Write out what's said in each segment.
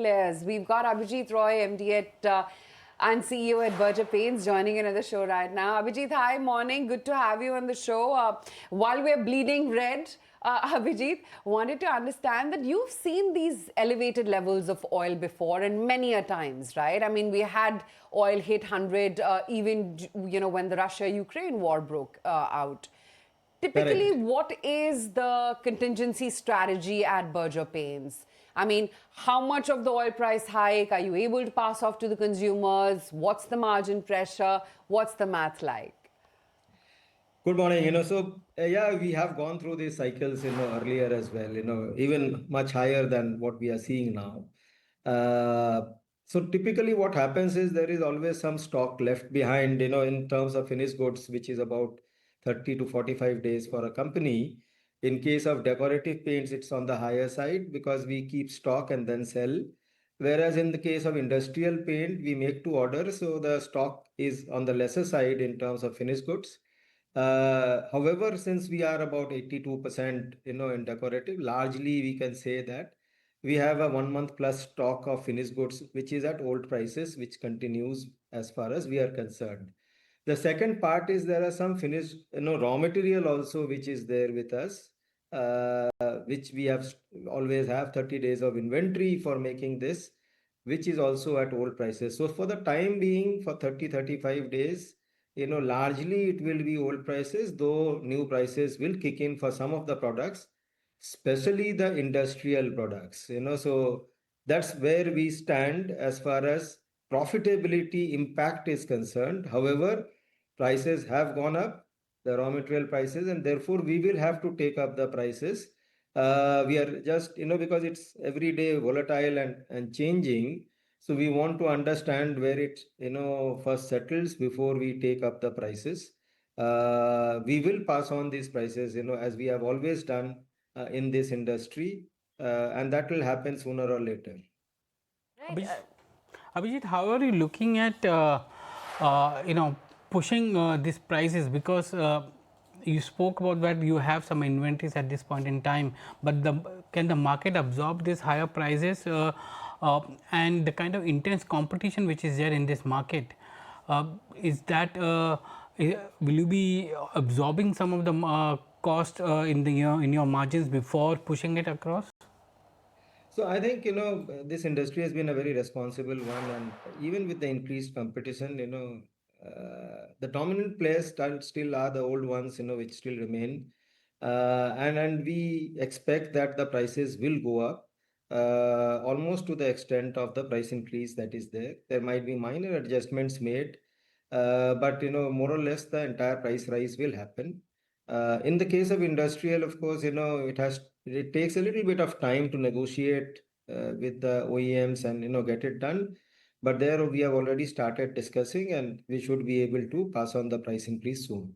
players. We've got Abhijit Roy, MD and CEO at Berger Paints, joining in on the show right now. Abhijit, hi, morning. Good to have you on the show. While we're bleeding red, Abhijit, wanted to understand that you've seen these elevated levels of oil before and many a times, right? I mean, we had oil hit 100 even, when the Russia-Ukraine war broke out. Typically, Correct. what is the contingency strategy at Berger Paints? I mean, how much of the oil price hike are you able to pass off to the consumers? What's the margin pressure? What's the math like? Good morning. Yeah, we have gone through these cycles, earlier as well, even much higher than what we are seeing now. So typically what happens is there is always some stock left behind, in terms of finished goods, which is about 30 to 45 days for a company. In case of decorative paints, it's on the higher side because we keep stock and then sell. Whereas in the case of industrial paint, we make to order, so the stock is on the lesser side in terms of finished goods. However, since we are about 82%, in decorative, largely we can say that we have a 1 month plus stock of finished goods, which is at old prices, which continues as far as we are concerned. The second part is there are some finished, raw material also, which is there with us, which we have always have 30 days of inventory for making this, which is also at old prices. So for the time being, for 35 days, largely it will be old prices, though new prices will kick in for some of the products, especially the industrial products, so that's where we stand as far as profitability impact is concerned. However, prices have gone up, the raw material prices, and therefore we will have to take up the prices. We are just, because it's every day volatile and changing. So we want to understand where it, first settles before we take up the prices. We will pass on these prices, as we have always done in this industry, and that will happen sooner or later. Right. Abhijit, how are you looking at pushing these prices? Because you spoke about that you have some inventories at this point in time, but can the market absorb these higher prices and the kind of intense competition which is there in this market? Is that will you be absorbing some of the cost in your margins before pushing it across? So I think, this industry has been a very responsible one, and even with the increased competition, the dominant players still are the old ones, which still remain. And we expect that the prices will go up almost to the extent of the price increase that is there. There might be minor adjustments made, but, more or less the entire price rise will happen. In the case of industrial, of course, it takes a little bit of time to negotiate with the OEMs and get it done. But there we have already started discussing, and we should be able to pass on the price increase soon.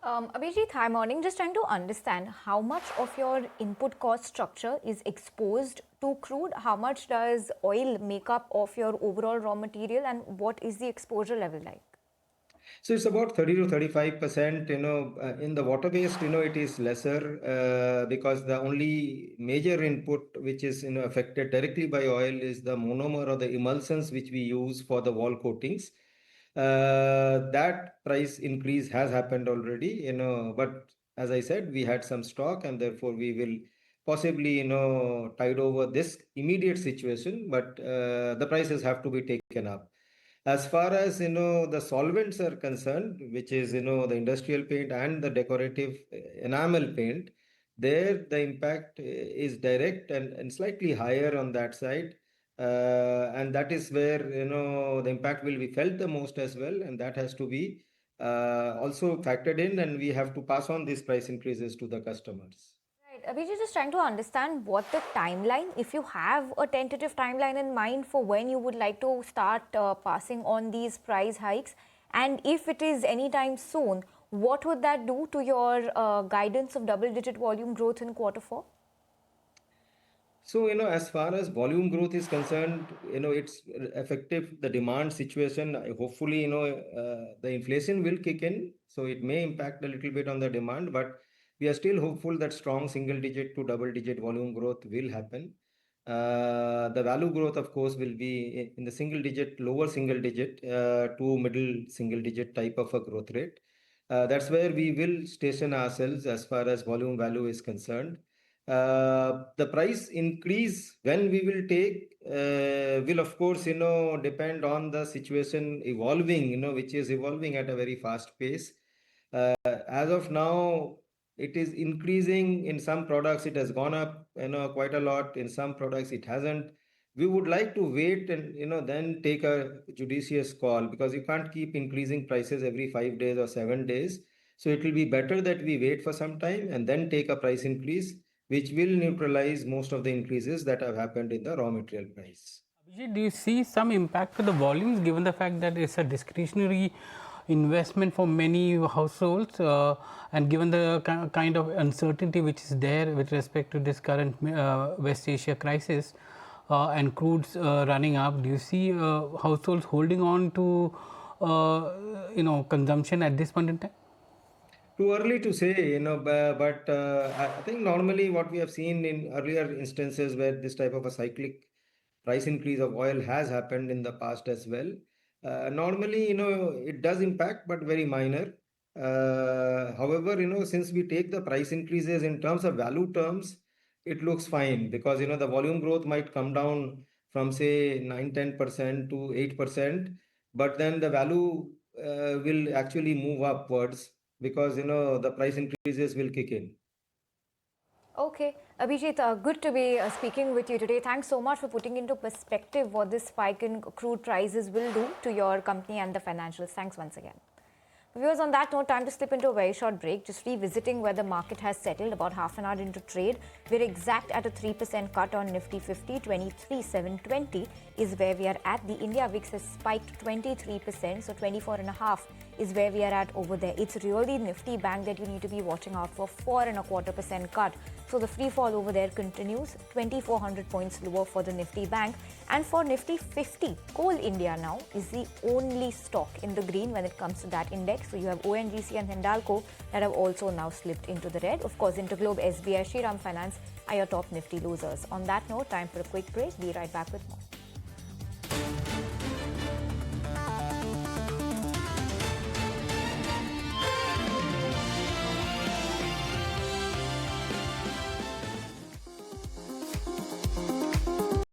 Abhijit, hi morning. Just trying to understand how much of your input cost structure is exposed to crude? How much does oil make up of your overall raw material, and what is the exposure level like? So it's about 30 to 35%, in the water-based, it is lesser because the only major input which is, affected directly by oil is the monomer or the emulsions which we use for the wall coatings. That price increase has happened already, but as I said, we had some stock and therefore we will possibly, tide over this immediate situation, but the prices have to be taken up. As far as the solvents are concerned, which is the industrial paint and the decorative enamel paint, there the impact is direct and slightly higher on that side, and that is where the impact will be felt the most as well, and that has to be also factored in, and we have to pass on these price increases to the customers. Right. Abhijit, just trying to understand what the timeline, if you have a tentative timeline in mind for when you would like to start passing on these price hikes, and if it is anytime soon, what would that do to your guidance of double-digit volume growth in Q4? So, as far as volume growth is concerned, it's effective, the demand situation. Hopefully, the inflation will kick in. So it may impact a little bit on the demand, but we are still hopeful that strong single digit to double digit volume growth will happen. The value growth, of course, will be in the single digit, lower single digit to middle single digit type of a growth rate. That's where we will station ourselves as far as volume value is concerned. The price increase when we will take will, of course, depend on the situation evolving, which is evolving at a very fast pace. As of now, it is increasing. In some products it has gone up quite a lot. In some products it hasn't. We would like to wait and then take a judicious call, because you can't keep increasing prices every 5 days or 7 days. So it will be better that we wait for some time and then take a price increase, which will neutralize most of the increases that have happened in the raw material price. Abhijit, do you see some impact to the volumes given the fact that it's a discretionary investment for many households, and given the kind of uncertainty which is there with respect to this current West Asia crisis and crudes running up? Do you see households holding on to consumption at this point in time? Too early to say, but I think normally what we have seen in earlier instances where this type of a cyclic price increase of oil has happened in the past as well. Normally, it does impact, but very minor. However, since we take the price increases in terms of value terms, it looks fine, because, the volume growth might come down from say 9-10% to 8%, but then the value will actually move upwards, because, the price increases will kick in. Okay, Abhijit, good to be speaking with you today. Thanks so much for putting into perspective what this spike in crude prices will do to your company and the financials. Thanks once again. Viewers, on that note, time to slip into a very short break. Just revisiting where the market has settled about half an hour into trade. We're exact at a 3% cut on Nifty 50. 23,720 is where we are at. The India VIX has spiked 23%, so 24.5 is where we are at over there. It's really Nifty Bank that you need to be watching out for. 4.25% cut. So the free fall over there continues. 2,400 points lower for the Nifty Bank. And for Nifty 50, Coal India now is the only stock in the green when it comes to that index. So you have ONGC and Hindalco that have also now slipped into the red. Of course, Interglobe, SBI, Shriram Finance are your top Nifty losers. On that note, time for a quick break. Be right back with more.